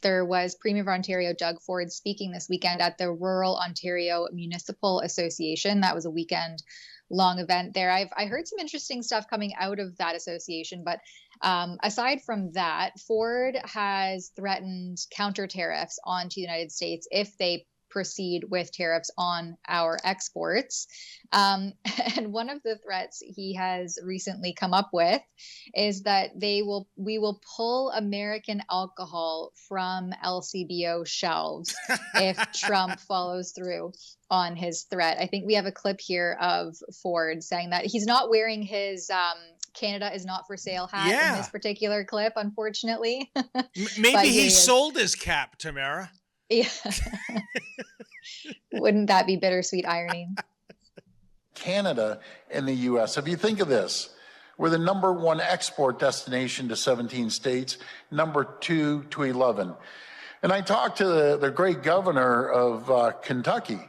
there was Premier of Ontario Doug Ford speaking this weekend at the Rural Ontario Municipal Association. That was a weekend long event there. I heard some interesting stuff coming out of that association, but aside from that, Ford has threatened counter tariffs onto the United States if they proceed with tariffs on our exports. And one of the threats he has recently come up with is that we will pull American alcohol from LCBO shelves if Trump follows through on his threat. I think we have a clip here of Ford saying that he's not wearing his Canada is not for sale hat in this particular clip, unfortunately. Maybe he sold his cap, Tamara. Yeah. Wouldn't that be bittersweet irony? Canada and the U.S. If you think of this, we're the number one export destination to 17 states, number 2 to 11. And I talked to the great governor of Kentucky,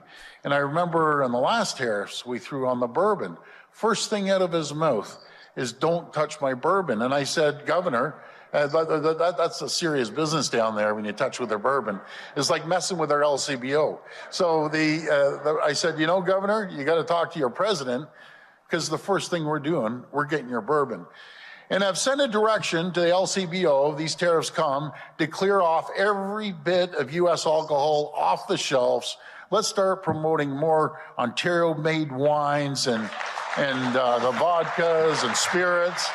and I remember on the last tariffs we threw on the bourbon, first thing out of his mouth is, "Don't touch my bourbon." And I said, "Governor, that's a serious business down there when you touch with their bourbon. It's like messing with our LCBO." So I said, Governor, you got to talk to your president, because the first thing we're doing, we're getting your bourbon. And I've sent a direction to the LCBO, these tariffs come, to clear off every bit of U.S. alcohol off the shelves. Let's start promoting more Ontario-made wines and the vodkas and spirits.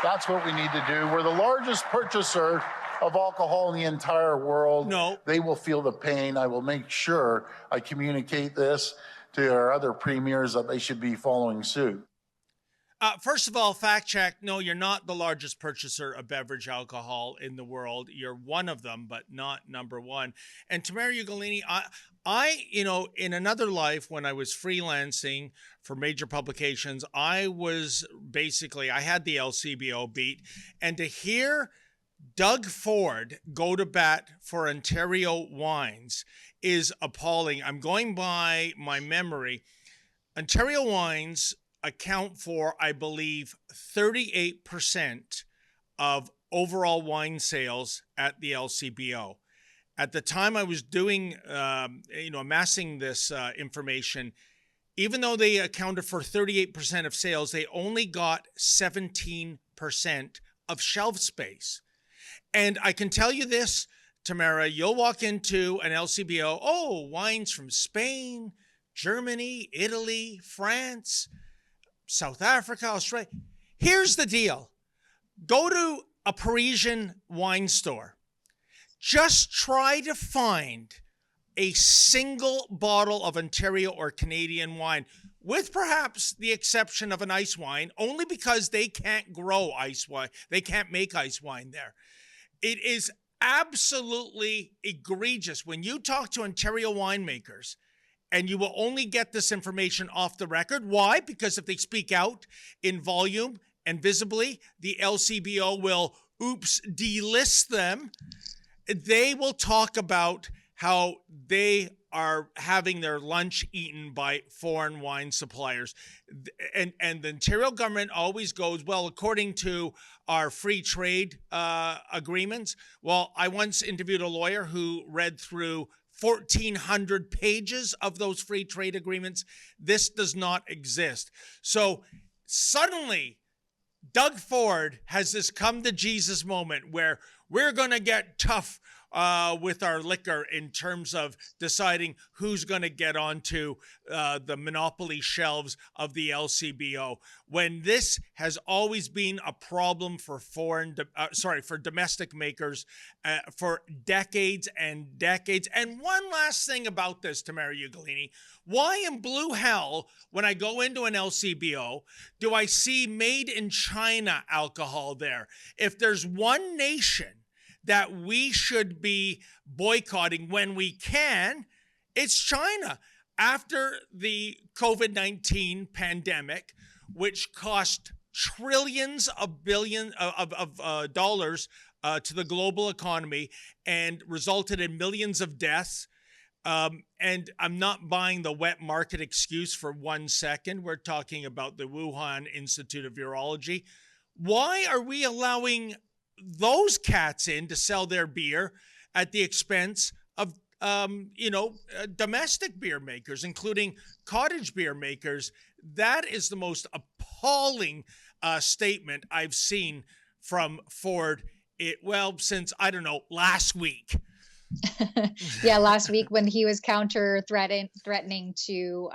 That's what we need to do. We're the largest purchaser of alcohol in the entire world. No. They will feel the pain. I will make sure I communicate this to our other premiers that they should be following suit. First of all, fact check. No, you're not the largest purchaser of beverage alcohol in the world. You're one of them, but not number one. And Tamara Ugolini, I, in another life, when I was freelancing for major publications, I had the LCBO beat. And to hear Doug Ford go to bat for Ontario wines is appalling. I'm going by my memory. Ontario wines account for, I believe, 38% of overall wine sales at the LCBO. At the time I was doing, amassing this information, even though they accounted for 38% of sales, they only got 17% of shelf space. And I can tell you this, Tamara, you'll walk into an LCBO, wines from Spain, Germany, Italy, France, South Africa, Australia. Here's the deal. Go to a Parisian wine store. Just try to find a single bottle of Ontario or Canadian wine, with perhaps the exception of an ice wine, only because they can't grow ice wine. They can't make ice wine there. It is absolutely egregious. When you talk to Ontario winemakers, and you will only get this information off the record. Why? Because if they speak out in volume and visibly, the LCBO will, delist them. They will talk about how they are having their lunch eaten by foreign wine suppliers. And the Ontario government always goes, well, according to our free trade agreements. Well, I once interviewed a lawyer who read through 1,400 pages of those free trade agreements. This does not exist. So suddenly, Doug Ford has this come to Jesus moment where we're going to get tough with our liquor in terms of deciding who's going to get onto the monopoly shelves of the LCBO, when this has always been a problem for for domestic makers for decades and decades. And one last thing about this, Tamara Ugolini, why in blue hell, when I go into an LCBO, do I see made in China alcohol there? If there's one nation that we should be boycotting when we can, it's China. After the COVID-19 pandemic, which cost trillions of dollars to the global economy and resulted in millions of deaths. And I'm not buying the wet market excuse for 1 second. We're talking about the Wuhan Institute of Virology. Why are we allowing those cats in to sell their beer at the expense of domestic beer makers, including cottage beer makers. That is the most appalling statement I've seen from Ford. Since, I don't know, last week. Yeah, last week when he was threatening to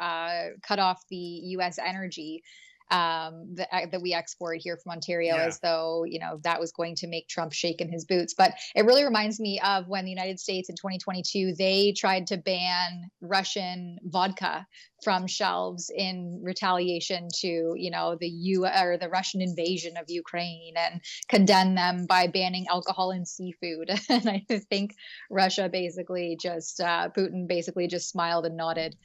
cut off the U.S. energy that we export here from Ontario, as though, that was going to make Trump shake in his boots. But it really reminds me of when the United States in 2022, they tried to ban Russian vodka from shelves in retaliation to, the Russian invasion of Ukraine, and condemn them by banning alcohol and seafood. And I think Putin basically just smiled and nodded.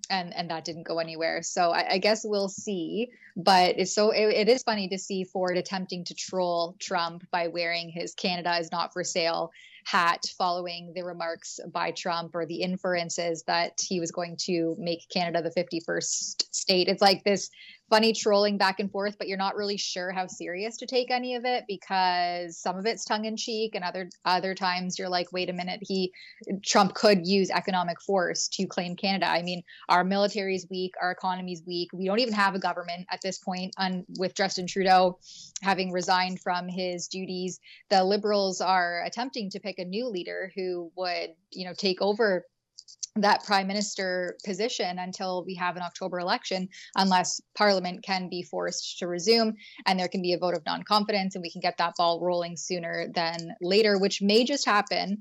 And that didn't go anywhere. So I guess we'll see. But it is funny to see Ford attempting to troll Trump by wearing his Canada is not for sale hat following the remarks by Trump, or the inferences that he was going to make Canada the 51st state. It's like this funny trolling back and forth, but you're not really sure how serious to take any of it, because some of it's tongue in cheek, and other times you're like, wait a minute, Trump could use economic force to claim Canada. I mean, our military's weak, our economy's weak. We don't even have a government at this point, with Justin Trudeau having resigned from his duties. The Liberals are attempting to pick a new leader who would, take over that prime minister position until we have an October election, unless Parliament can be forced to resume and there can be a vote of non-confidence, and we can get that ball rolling sooner than later, which may just happen